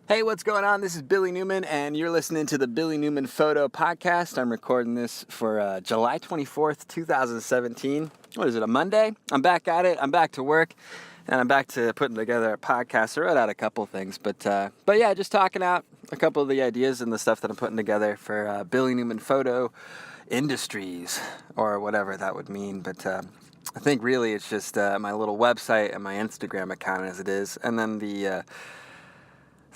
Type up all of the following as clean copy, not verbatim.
Hey, what's going on? This is Billy Newman, and you're listening to the Billy Newman Photo Podcast. I'm recording this for July 24th, 2017. What is it, a Monday? I'm back at it. I'm back to work, and I'm back to putting together a podcast. I wrote out a couple things, but yeah, just talking out a couple of the ideas and the stuff that I'm putting together for Billy Newman Photo Industries, or whatever that would mean. But I think really it's just my little website and my Instagram account as it is, and then the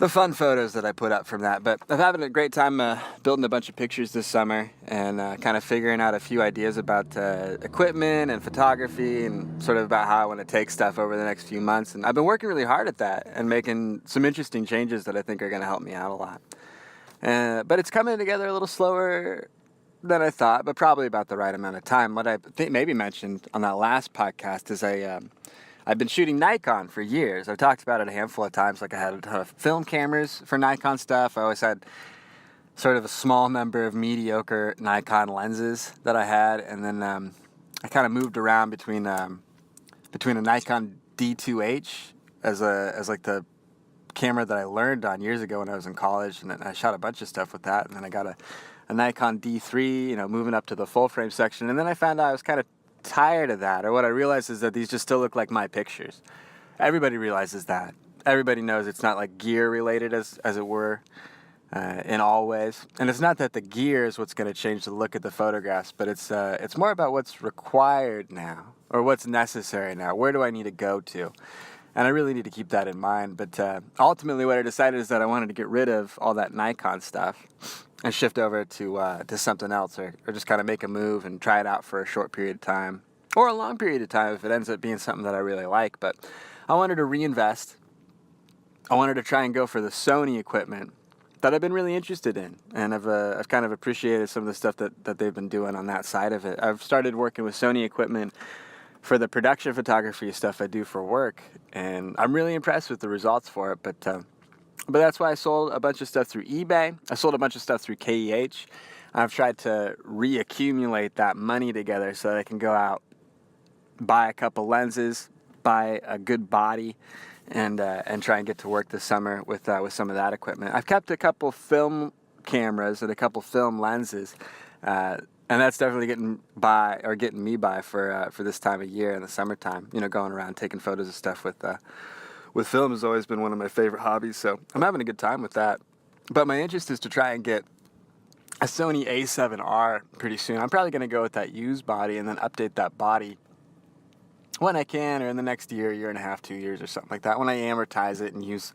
fun photos that I put up from that. But I'm having a great time building a bunch of pictures this summer and kind of figuring out a few ideas about equipment and photography and sort of about how I want to take stuff over the next few months. And I've been working really hard at that and making some interesting changes that I think are going to help me out a lot. But it's coming together a little slower than I thought, but probably about the right amount of time. What I think maybe mentioned on that last podcast is I've been shooting Nikon for years. I've talked about it a handful of times. Like I had a ton of film cameras for Nikon stuff. I always had sort of a small number of mediocre Nikon lenses that I had, and then I kind of moved around between a Nikon D2H as like the camera that I learned on years ago when I was in college, and then I shot a bunch of stuff with that. And then I got a Nikon D3, moving up to the full frame section, and then I found out I was kind of tired of that, or what I realized is that these just still look like my pictures. Everybody realizes that. Everybody knows it's not like gear related as it were in all ways. And it's not that the gear is what's going to change the look of the photographs, but it's more about what's required now or what's necessary now. Where do I need to go to? And I really need to keep that in mind. But ultimately what I decided is that I wanted to get rid of all that Nikon stuff and shift over to something else, or just kind of make a move and try it out for a short period of time, or a long period of time if it ends up being something that I really like. But I wanted to reinvest. I wanted to try and go for the Sony equipment that I've been really interested in, and I've kind of appreciated some of the stuff that they've been doing on that side of it. I've started working with Sony equipment for the production photography stuff I do for work, and I'm really impressed with the results for it. But that's why I sold a bunch of stuff through eBay. I sold a bunch of stuff through KEH. I've tried to reaccumulate that money together so that I can go out, buy a couple lenses, buy a good body, and try and get to work this summer with some of that equipment. I've kept a couple film cameras and a couple film lenses, and that's definitely getting me by for this time of year in the summertime. Going around taking photos of stuff with film has always been one of my favorite hobbies, so I'm having a good time with that. But my interest is to try and get a Sony A7R pretty soon. I'm probably going to go with that used body and then update that body when I can, or in the next year and a half, 2 years or something like that, when I amortize it and use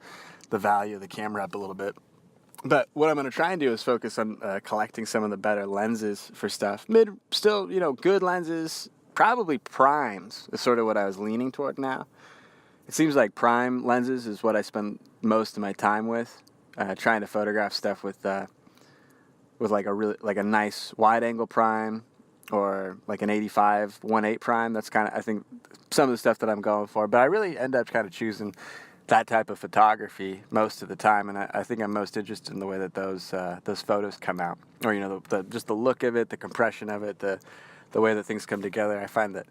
the value of the camera up a little bit. But what I'm going to try and do is focus on collecting some of the better lenses for stuff. Still, good lenses, probably primes is sort of what I was leaning toward now. It seems like prime lenses is what I spend most of my time with, trying to photograph stuff with like a nice wide angle prime, or like an 85 1.8 prime. That's kind of, I think, some of the stuff that I'm going for. But I really end up kind of choosing that type of photography most of the time, and I think I'm most interested in the way that those photos come out, or just the look of it, the compression of it, the way that things come together. I find that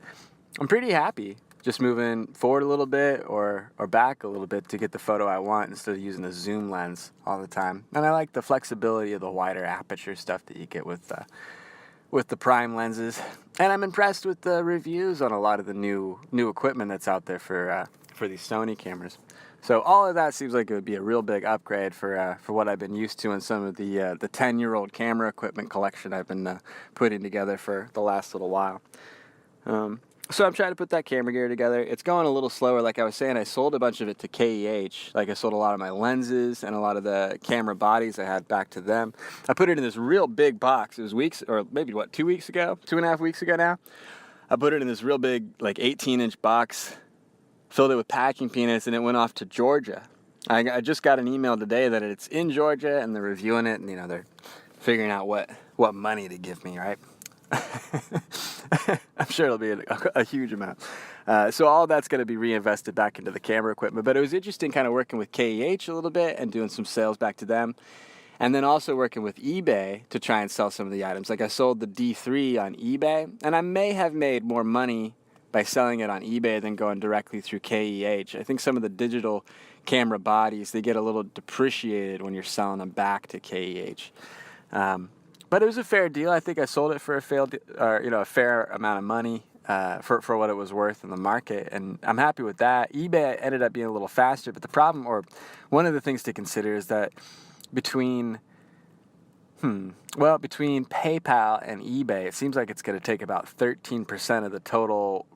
I'm pretty happy just moving forward a little bit or back a little bit to get the photo I want instead of using a zoom lens all the time. And I like the flexibility of the wider aperture stuff that you get with the prime lenses. And I'm impressed with the reviews on a lot of the new equipment that's out there for these Sony cameras. So all of that seems like it would be a real big upgrade for what I've been used to in some of the 10-year-old camera equipment collection I've been putting together for the last little while. So I'm trying to put that camera gear together. It's going a little slower. Like I was saying, I sold a bunch of it to KEH. Like I sold a lot of my lenses and a lot of the camera bodies I had back to them. I put it in this real big box. It was 2 weeks ago, 2.5 weeks ago now. I put it in this real big, like 18-inch box, filled it with packing peanuts, and it went off to Georgia. I just got an email today that it's in Georgia, and they're reviewing it, and they're figuring out what money to give me, right? I'm sure it'll be a huge amount. So all that's going to be reinvested back into the camera equipment. But it was interesting kind of working with KEH a little bit and doing some sales back to them. And then also working with eBay to try and sell some of the items. Like I sold the D3 on eBay, and I may have made more money by selling it on eBay than going directly through KEH. I think some of the digital camera bodies, they get a little depreciated when you're selling them back to KEH. But it was a fair deal. I think I sold it for a fair amount of money for what it was worth in the market, and I'm happy with that. eBay ended up being a little faster, but the problem, or one of the things to consider, is that between PayPal and eBay, it seems like it's going to take about 13% of the total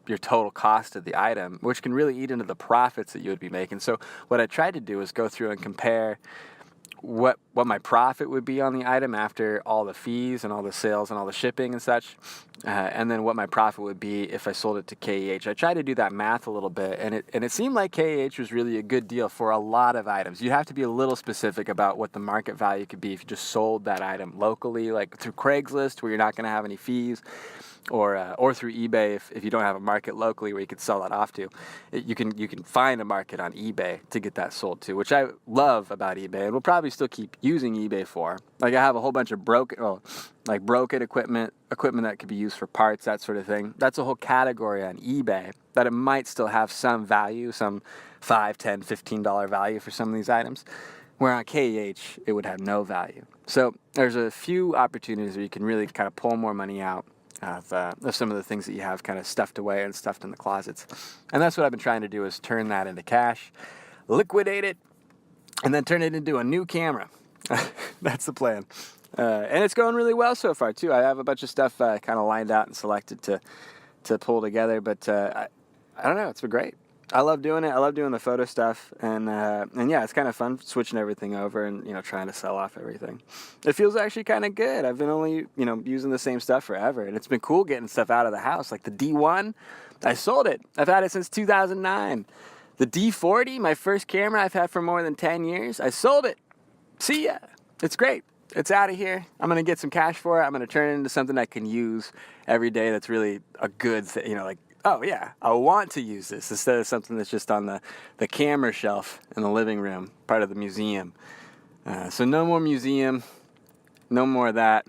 your total cost of the item, which can really eat into the profits that you would be making. So what I tried to do is go through and compare what my profit would be on the item after all the fees and all the sales and all the shipping and such, and then what my profit would be if I sold it to KEH. I tried to do that math a little bit, and it seemed like KEH was really a good deal for a lot of items. You have to be a little specific about what the market value could be if you just sold that item locally, like through Craigslist, where you're not going to have any fees, or through eBay if you don't have a market locally where you could sell that off to. You can find a market on eBay to get that sold to, which I love about eBay, and we'll probably still keep using eBay for. Like, I have a whole bunch of broken equipment that could be used for parts, that sort of thing. That's a whole category on eBay that it might still have some value, some $5, $10, $15 value for some of these items, where on KEH it would have no value. So there's a few opportunities where you can really kind of pull more money out of some of the things that you have kind of stuffed away and stuffed in the closets. And that's what I've been trying to do, is turn that into cash, liquidate it, and then turn it into a new camera. That's the plan. And it's going really well so far, too. I have a bunch of stuff kind of lined out and selected to pull together, but I don't know. It's been great. I love doing it. I love doing the photo stuff, and yeah, it's kind of fun switching everything over and trying to sell off everything. It feels actually kind of good. I've been only using the same stuff forever, and it's been cool getting stuff out of the house. Like the D1, I sold it. I've had it since 2009. The D40, my first camera I've had for more than 10 years, I sold it. See ya. It's great. It's out of here. I'm gonna get some cash for it. I'm gonna turn it into something I can use every day. That's really a good thing. Like, oh yeah, I want to use this instead of something that's just on the camera shelf in the living room, part of the museum. So no more museum, no more of that.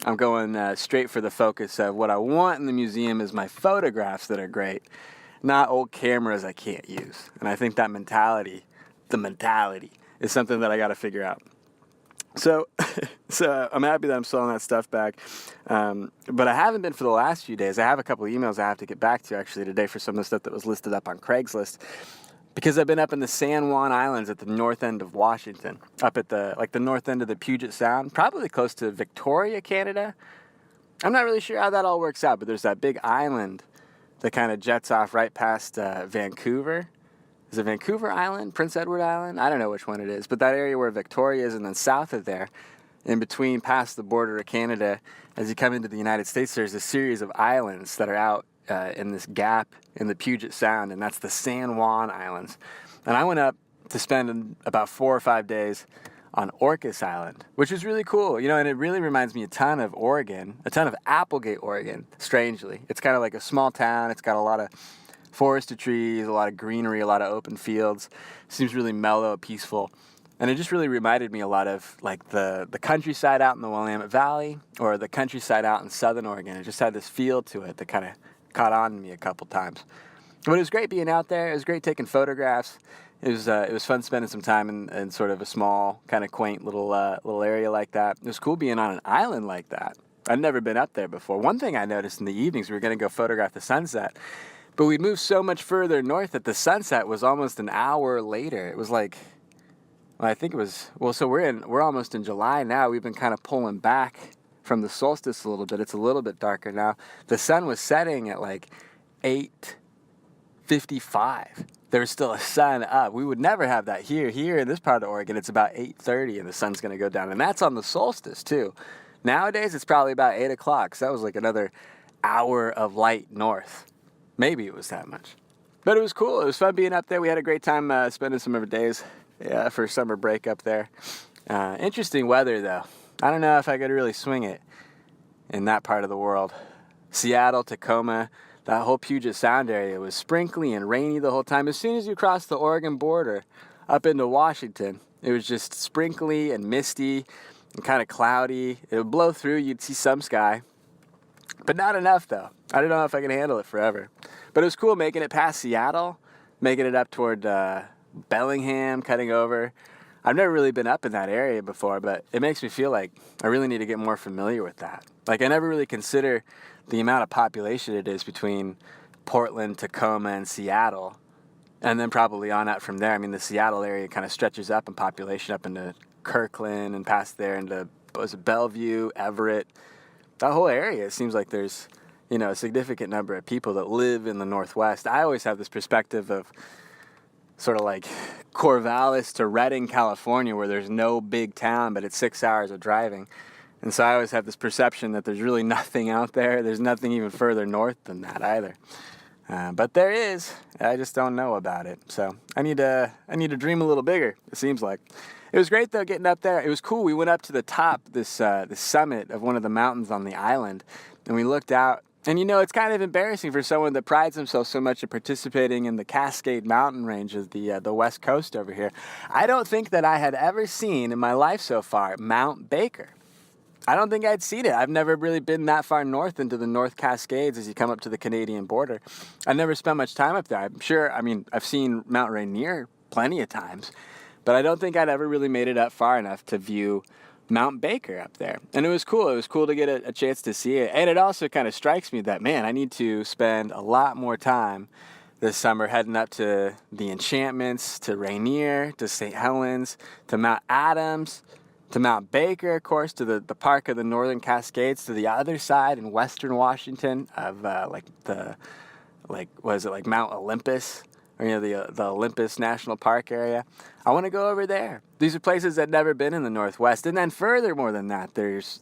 I'm going straight for the focus of what I want in the museum is my photographs that are great, not old cameras I can't use. And I think that mentality is something that I got to figure out. So I'm happy that I'm selling that stuff back. But I haven't been for the last few days. I have a couple of emails I have to get back to actually today for some of the stuff that was listed up on Craigslist, because I've been up in the San Juan Islands at the north end of Washington, up at the north end of the Puget Sound, probably close to Victoria, Canada. I'm not really sure how that all works out, but there's that big island that kind of jets off right past Vancouver. Is it Vancouver Island, Prince Edward Island? I don't know which one it is, but that area where Victoria is, and then south of there, in between, past the border of Canada, as you come into the United States, there's a series of islands that are out in this gap in the Puget Sound, and that's the San Juan Islands. And I went up to spend about 4 or 5 days on Orcas Island, which is really cool, and it really reminds me a ton of Oregon, a ton of Applegate, Oregon, strangely. It's kind of like a small town. It's got a lot of forested trees, a lot of greenery, a lot of open fields. Seems really mellow, peaceful. And it just really reminded me a lot of like the countryside out in the Willamette Valley, or the countryside out in southern Oregon. It just had this feel to it that kind of caught on to me a couple times. But it was great being out there. It was great taking photographs. It was fun spending some time in sort of a small, kind of quaint little area like that. It was cool being on an island like that. I'd never been up there before. One thing I noticed in the evenings, we were going to go photograph the sunset, but we'd moved so much further north that the sunset was almost an hour later. It was like, well, I think it was, so we're almost in July now. We've been kind of pulling back from the solstice a little bit. It's a little bit darker now. The sun was setting at like 8:55. There was still a sun up. We would never have that here. Here in this part of Oregon, it's about 8:30 and the sun's going to go down. And that's on the solstice too. Nowadays, it's probably about 8 o'clock. So that was like another hour of light north. Maybe it was that much. But it was cool. It was fun being up there. We had a great time spending some of our days for summer break up there. Interesting weather, though. I don't know if I could really swing it in that part of the world. Seattle, Tacoma, that whole Puget Sound area was sprinkly and rainy the whole time. As soon as you crossed the Oregon border up into Washington, it was just sprinkly and misty and kind of cloudy. It would blow through. You'd see some sky. But not enough, though. I don't know if I can handle it forever. But it was cool making it past Seattle, making it up toward Bellingham, cutting over. I've never really been up in that area before, but it makes me feel like I really need to get more familiar with that. Like, I never really consider the amount of population it is between Portland, Tacoma, and Seattle, and then probably on out from there. I mean, the Seattle area kind of stretches up in population up into Kirkland and past there into, was it Bellevue, Everett. That whole area, it seems like there's, a significant number of people that live in the Northwest. I always have this perspective of sort of like Corvallis to Redding, California, where there's no big town, but it's 6 hours of driving. And so I always have this perception that there's really nothing out there. There's nothing even further north than that either. But there is. I just don't know about it. So I need to dream a little bigger, it seems like. It was great, though, getting up there. It was cool. We went up to the top, this summit of one of the mountains on the island, and we looked out. And, it's kind of embarrassing for someone that prides himself so much in participating in the Cascade Mountain range of the West Coast over here. I don't think that I had ever seen in my life so far Mount Baker. I don't think I'd seen it. I've never really been that far north into the North Cascades as you come up to the Canadian border. I never spent much time up there. I've seen Mount Rainier plenty of times, but I don't think I'd ever really made it up far enough to view Mount Baker up there. And it was cool. It was cool to get a chance to see it. And it also kind of strikes me that, man, I need to spend a lot more time this summer heading up to the Enchantments, to Rainier, to St. Helens, to Mount Adams, to Mount Baker, of course, to the Park of the Northern Cascades, to the other side in western Washington of Mount Olympus, or the Olympus National Park area. I want to go over there. These are places that never been in the Northwest. And then furthermore than that, there's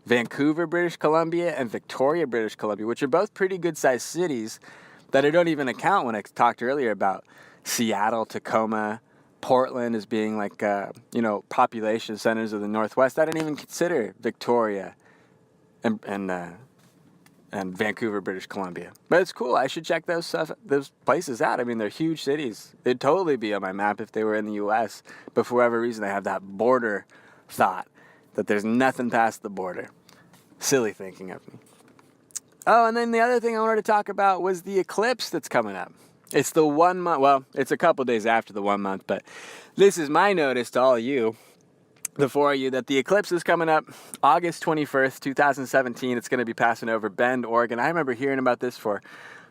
Vancouver, British Columbia, and Victoria, British Columbia, which are both pretty good-sized cities that I don't even account when I talked earlier about Seattle, Tacoma, Portland as being like, population centers of the Northwest. I didn't even consider Victoria and Vancouver, British Columbia. But it's cool. I should check those places out. I mean, they're huge cities. They'd totally be on my map if they were in the U.S. But for whatever reason, I have that border thought that there's nothing past the border. Silly thinking of me. Oh, and then the other thing I wanted to talk about was the eclipse that's coming up. It's the 1 month. Well, it's a couple days after the 1 month, but this is my notice to all you, the four of you, that the eclipse is coming up August 21st, 2017. It's going to be passing over Bend, Oregon. I remember hearing about this for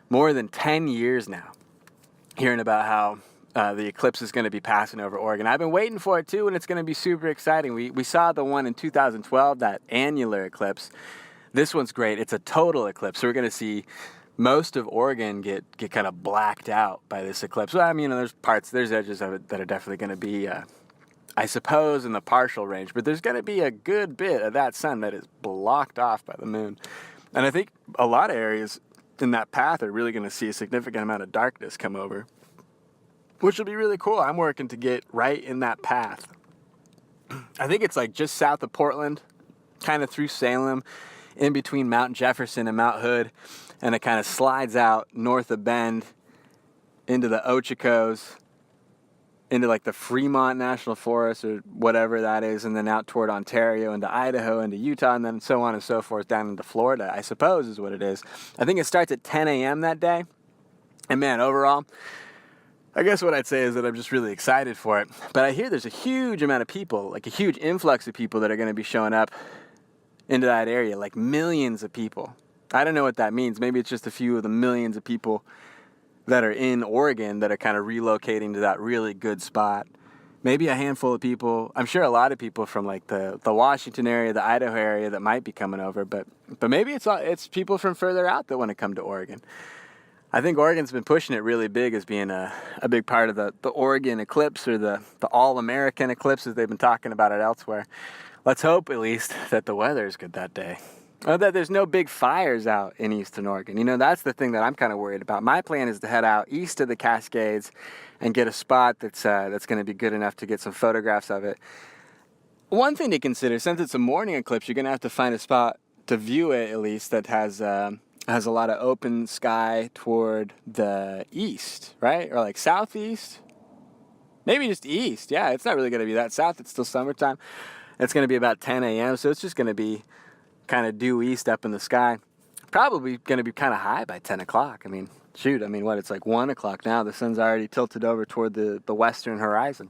more than 10 years now, hearing about how the eclipse is going to be passing over Oregon. I've been waiting for it too, and it's going to be super exciting. We saw the one in 2012, that annular eclipse. This one's great. It's a total eclipse. So we're going to see most of Oregon get kind of blacked out by this eclipse. Well, I mean, there's edges of it that are definitely going to be, I suppose, in the partial range, but there's going to be a good bit of that sun that is blocked off by the moon. And I think a lot of areas in that path are really going to see a significant amount of darkness come over, which will be really cool. I'm working to get right in that path. I think it's like just south of Portland, kind of through Salem, in between Mount Jefferson and Mount Hood, and it kind of slides out north of Bend into the Ochocos, into like the Fremont National Forest or whatever that is, and then out toward Ontario, into Idaho, into Utah, and then so on and so forth down into Florida, I suppose is what it is. I think it starts at 10 a.m. that day. And man, overall, I guess what I'd say is that I'm just really excited for it. But I hear there's a huge amount of people, like a huge influx of people that are going to be showing up into that area, like millions of people. I don't know what that means. Maybe it's just a few of the millions of people that are in Oregon that are kind of relocating to that really good spot. Maybe a handful of people. I'm sure a lot of people from like the Washington area, the Idaho area that might be coming over, but maybe it's people from further out that want to come to Oregon. I think Oregon's been pushing it really big as being a big part of the Oregon eclipse, or the all-American eclipse as they've been talking about it elsewhere. Let's hope at least that the weather is good that day. Or that there's no big fires out in eastern Oregon. That's the thing that I'm kind of worried about. My plan is to head out east of the Cascades and get a spot that's going to be good enough to get some photographs of it. One thing to consider, since it's a morning eclipse, you're going to have to find a spot to view it, at least, that has a lot of open sky toward the east, right? Or like southeast? Maybe just east. Yeah, it's not really going to be that south. It's still summertime. It's going to be about 10 a.m., so it's just going to be kind of due east up in the sky. probably going to be kind of high by 10 o'clock. I mean, shoot, it's like 1 o'clock now. The sun's already tilted over toward the western horizon.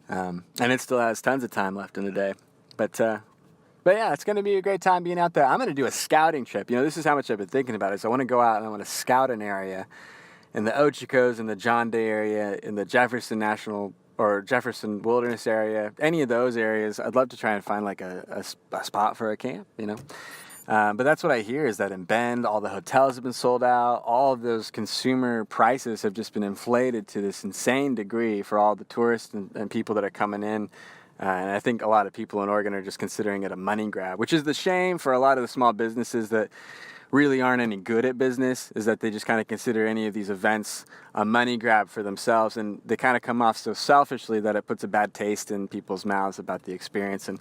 And it still has tons of time left in the day. But yeah, it's going to be a great time being out there. I'm going to do a scouting trip. This is how much I've been thinking about it. So I want to go out and I want to scout an area in the Ochicos, in the John Day area, in the Jefferson Wilderness area, any of those areas. I'd love to try and find like a spot for a camp, But that's what I hear is that in Bend, all the hotels have been sold out. All of those consumer prices have just been inflated to this insane degree for all the tourists and people that are coming in. And I think a lot of people in Oregon are just considering it a money grab, which is the shame for a lot of the small businesses that really aren't any good at business, is that they just kind of consider any of these events a money grab for themselves. And they kind of come off so selfishly that it puts a bad taste in people's mouths about the experience. And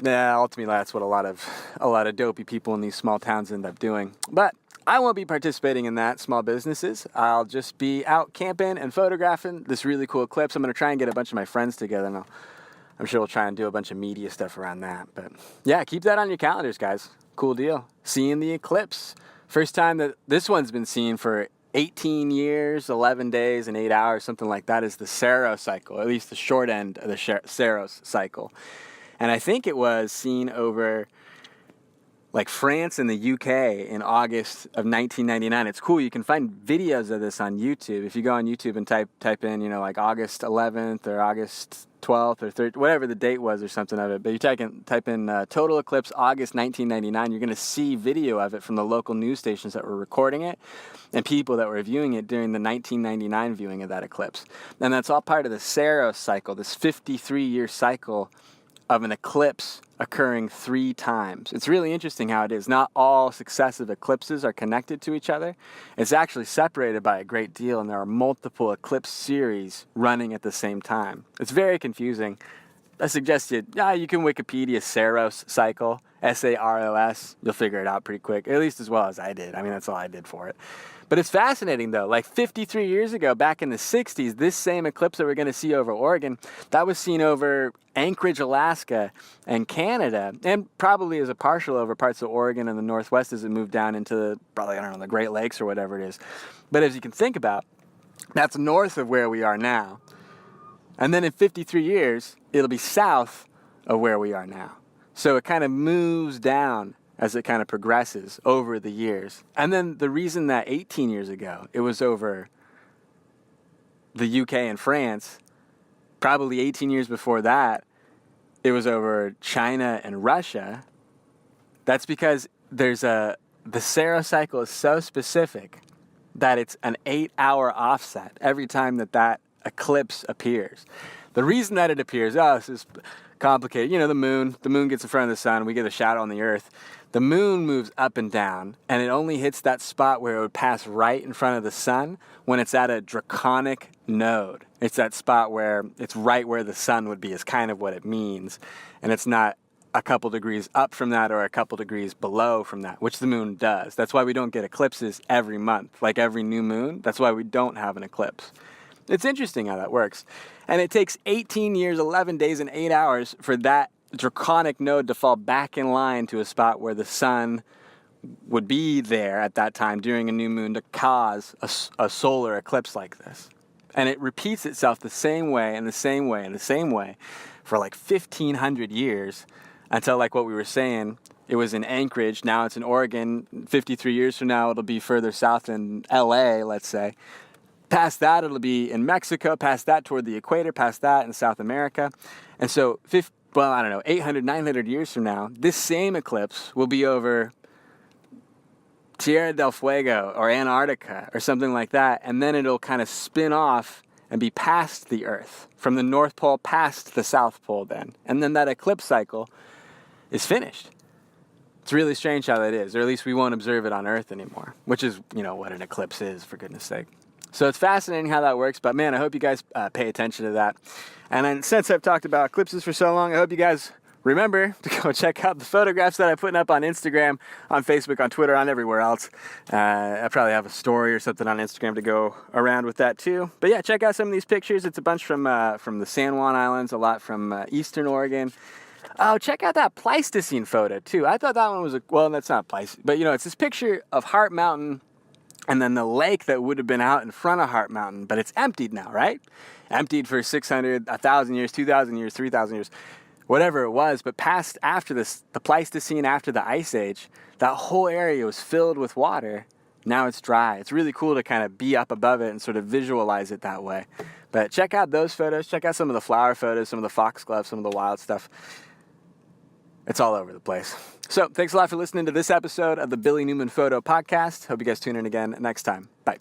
ultimately, that's what a lot of dopey people in these small towns end up doing. But I won't be participating in that, small businesses. I'll just be out camping and photographing this really cool eclipse. I'm going to try and get a bunch of my friends together, and I'm sure we'll try and do a bunch of media stuff around that. But yeah, keep that on your calendars, guys. Cool deal. Seeing the eclipse. First time that this one's been seen for 18 years, 11 days, and 8 hours, something like that, is the Saros cycle, at least the short end of the Saros cycle. And I think it was seen over like France and the UK in August of 1999. It's cool. You can find videos of this on YouTube. If you go on YouTube and type in, like August 11th or August 12th or 13th, whatever the date was or something of it. But you type in total eclipse August 1999. You're going to see video of it from the local news stations that were recording it and people that were viewing it during the 1999 viewing of that eclipse. And that's all part of the Saros cycle, this 53-year cycle of an eclipse occurring 3 times. It's really interesting how it is. Not all successive eclipses are connected to each other. It's actually separated by a great deal, and there are multiple eclipse series running at the same time. It's very confusing. I suggest you can Wikipedia Saros cycle, Saros. You'll figure it out pretty quick, at least as well as I did. That's all I did for it. But it's fascinating, though. Like 53 years ago, back in the 60s, this same eclipse that we're going to see over Oregon, that was seen over Anchorage, Alaska, and Canada, and probably as a partial over parts of Oregon and the Northwest as it moved down into the Great Lakes or whatever it is. But as you can think about, that's north of where we are now. And then in 53 years, it'll be south of where we are now. So it kind of moves down as it kind of progresses over the years. And then the reason that 18 years ago it was over the UK and France, probably 18 years before that it was over China and Russia, that's because the Saros cycle is so specific that it's an 8-hour offset every time that eclipse appears. The reason that it appears, this is complicated. The moon gets in front of the sun, we get a shadow on the earth. The moon moves up and down, and it only hits that spot where it would pass right in front of the sun when it's at a draconic node. It's that spot where it's right where the sun would be is kind of what it means. And it's not a couple degrees up from that or a couple degrees below from that, which the moon does. That's why we don't get eclipses every month, like every new moon. That's why we don't have an eclipse. It's interesting how that works. And it takes 18 years, 11 days, and 8 hours for that draconic node to fall back in line to a spot where the sun would be there at that time during a new moon to cause a solar eclipse like this. And it repeats itself the same way and the same way and the same way for like 1,500 years until, like what we were saying, it was in Anchorage, now it's in Oregon. 53 years from now, it'll be further south in LA, let's say. Past that, it'll be in Mexico, past that toward the equator, past that in South America. And so 800, 900 years from now, this same eclipse will be over Tierra del Fuego or Antarctica or something like that, and then it'll kind of spin off and be past the Earth, from the North Pole past the South Pole then. And then that eclipse cycle is finished. It's really strange how that is, or at least we won't observe it on Earth anymore, which is, what an eclipse is, for goodness sake. So it's fascinating how that works, but man, I hope you guys pay attention to that. And then, since I've talked about eclipses for so long, I hope you guys remember to go check out the photographs that I'm putting up on Instagram, on Facebook, on Twitter, on everywhere else. I probably have a story or something on Instagram to go around with that too. But yeah, check out some of these pictures. It's a bunch from the San Juan Islands, a lot from Eastern Oregon, Oh, check out that Pleistocene photo too. I thought that one was well, that's not Pleistocene, but it's this picture of Heart Mountain and then the lake that would have been out in front of Heart Mountain, but it's emptied now, right? Emptied for 600, 1,000 years, 2,000 years, 3,000 years, whatever it was. But after this, the Pleistocene, after the Ice Age, that whole area was filled with water. Now it's dry. It's really cool to kind of be up above it and sort of visualize it that way. But check out those photos. Check out some of the flower photos, some of the foxglove, some of the wild stuff. It's all over the place. So thanks a lot for listening to this episode of the Billy Newman Photo Podcast. Hope you guys tune in again next time. Bye.